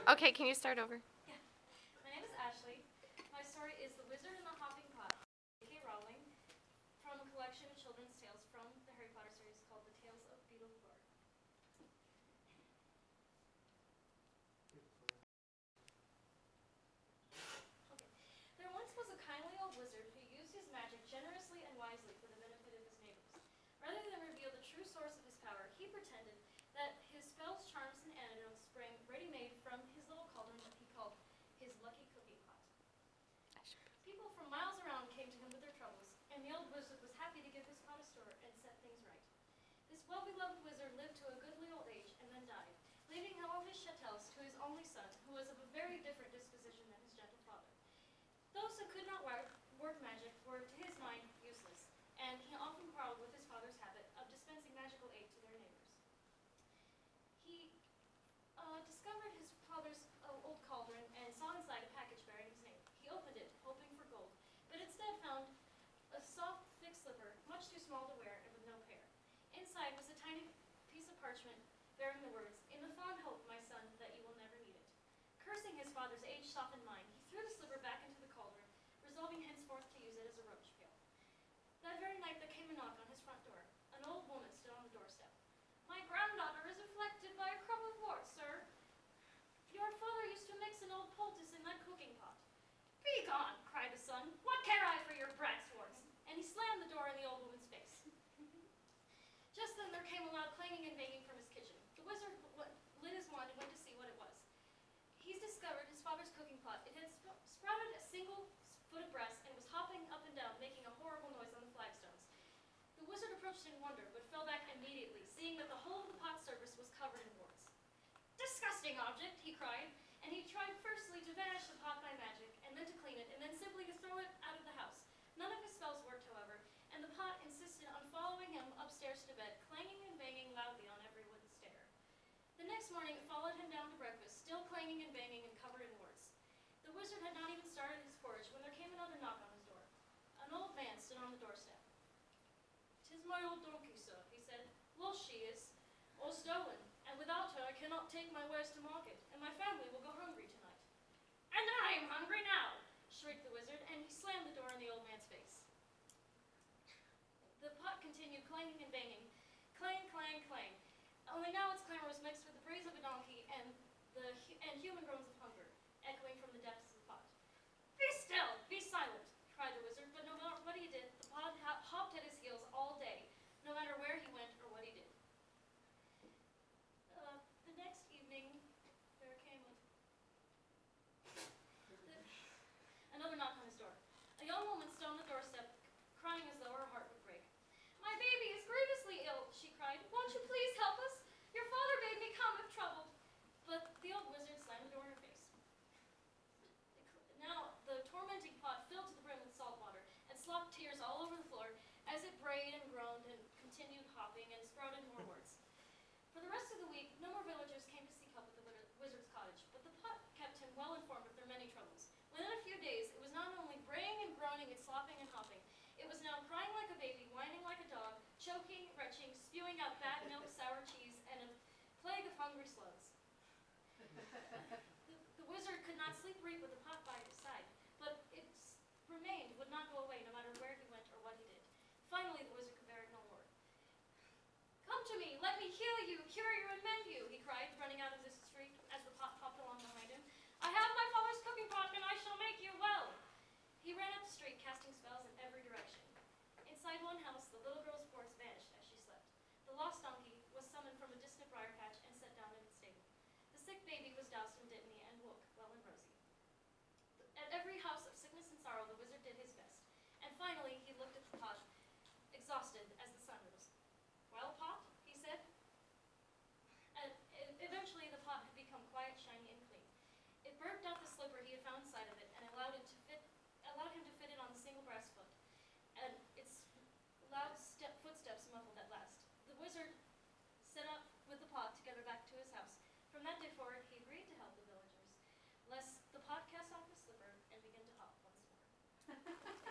Okay, can you start over? Yeah. My name is Ashley. My story is The Wizard and the Hopping Pot, J.K. Rowling, from a collection of children's tales from the Harry Potter series called The Tales of Beedle. Okay. There once was a kindly old wizard who used his magic generously and wisely for the benefit of his neighbors. Rather than reveal the true source of his power, he pretended that his spells, charms, and antidotes sprang ready-made from his little cauldron that he called his lucky cooking pot. People from miles around came to him with their troubles, and the old wizard was happy to give his pot a stir and set things right. This well-beloved wizard lived to a goodly old age and then died, leaving all his chattels to his only son, who was of a very different disposition than his gentle father. Those who could not work magic were, to his mind, useless, and he often quarreled with his father's habit of dispensing magical aid to their neighbors. He discovered his father's old cauldron and saw inside a package bearing his name. He opened it, hoping for gold, but instead found a soft, thick slipper, much too small to wear and with no pair. Inside was a tiny piece of parchment bearing the words, "In the fond hope, my son, that you will never need it." Cursing his father's age-softened mind, he threw the slipper back into the cauldron, resolving henceforth to use it as a roach pail. That very night there came a knock on his front door. An old woman stood on the doorstep. "My granddaughter is afflicted by a crop of warts, sir. Your father used to mix an old poultice in that cooking pot." "Begone!" cried the son. "What care I for your brat's warts?" And he slammed the door in the old woman's face. Just then there came a loud clanging and banging from his kitchen. The wizard lit his wand and went to see what it was. He's discovered his father's cooking pot. It had sprouted a single foot abreast and was hopping up and down, making a horrible noise on the flagstones. The wizard approached in wonder, but fell back immediately, seeing that the whole of the pot's surface was covered in warts. "Disgusting object!" he cried, and he tried firstly to vanish the pot by magic, and then to clean it, and then simply to throw it out of the house. None of his spells worked, however, and the pot insisted on following him upstairs to bed, clanging and banging loudly on every wooden stair. The next morning it followed him down to breakfast, still clanging and banging and covered in warts. The wizard had not even started his porridge when there came another knock on his door. An old man stood on the doorstep. "'Tis my old donkey, sir," he said. "Lost she is, or stolen, and without her I cannot take my wares to market, and my family will go hungry tonight." "And I am hungry now!" shrieked the wizard, and he slammed the door in the old man's face. The pot continued clanging and banging, clang, clang, clang. Only now its clamor was mixed with the breeze of a donkey and human groans of hunger, echoing from the depths of the pot. "Be still! Be silent!" cried the wizard, but no matter what he did, the pot hopped at his heels all day, no matter where he went or what he did. The next evening, there came another knock on his door. A young woman stood on the doorstep, crying as though her heart would break. "My baby is grievously ill," she cried. "Won't you please help us? Your father bade me come if troubled." But the old wizard slammed the door in her face. Now the tormenting pot filled to the brim with salt water and slopped tears all over the floor as it brayed and groaned and continued hopping and sprouted more warts. For the rest of the week, no more villagers came to seek help at the wizard's cottage, but the pot kept him well informed of their many troubles. Within a few days, it was not only braying and groaning and slopping and hopping, it was now crying like a baby, whining like a dog, choking, retching, spewing out bad milk, sour cheese, and a plague of hungry slugs. The wizard could not sleep or eat with the pot by his side, but it remained, would not go away, no matter where he went or what he did. Finally, the wizard could bear it no more. "Come to me, let me heal you, cure you, and mend you," he cried, running out of the street as the pot hopped along behind him. "I have my father's cooking pot, and I shall make you well." He ran up the street, casting spells in every direction. Inside one house, the little girl's warts vanished as she slept. The lost donkey was summoned from a distant briar patch and set down in its stable. The sick baby was doused in dittany and woke, well and rosy. At every house of sickness and sorrow, the wizard did his best. And finally, he looked at the pot, exhausted as the sun rose. "Well, pot?" he said. And eventually, the pot had become quiet, shiny, and clean. It burped out the slipper he had found inside of it and allowed him to fit it on the single brass foot, and its loud footsteps muffled at last. The wizard set up with the pot together back to his house. From that day forward, he agreed to help the villagers, lest the pot cast off his slipper and begin to hop once more.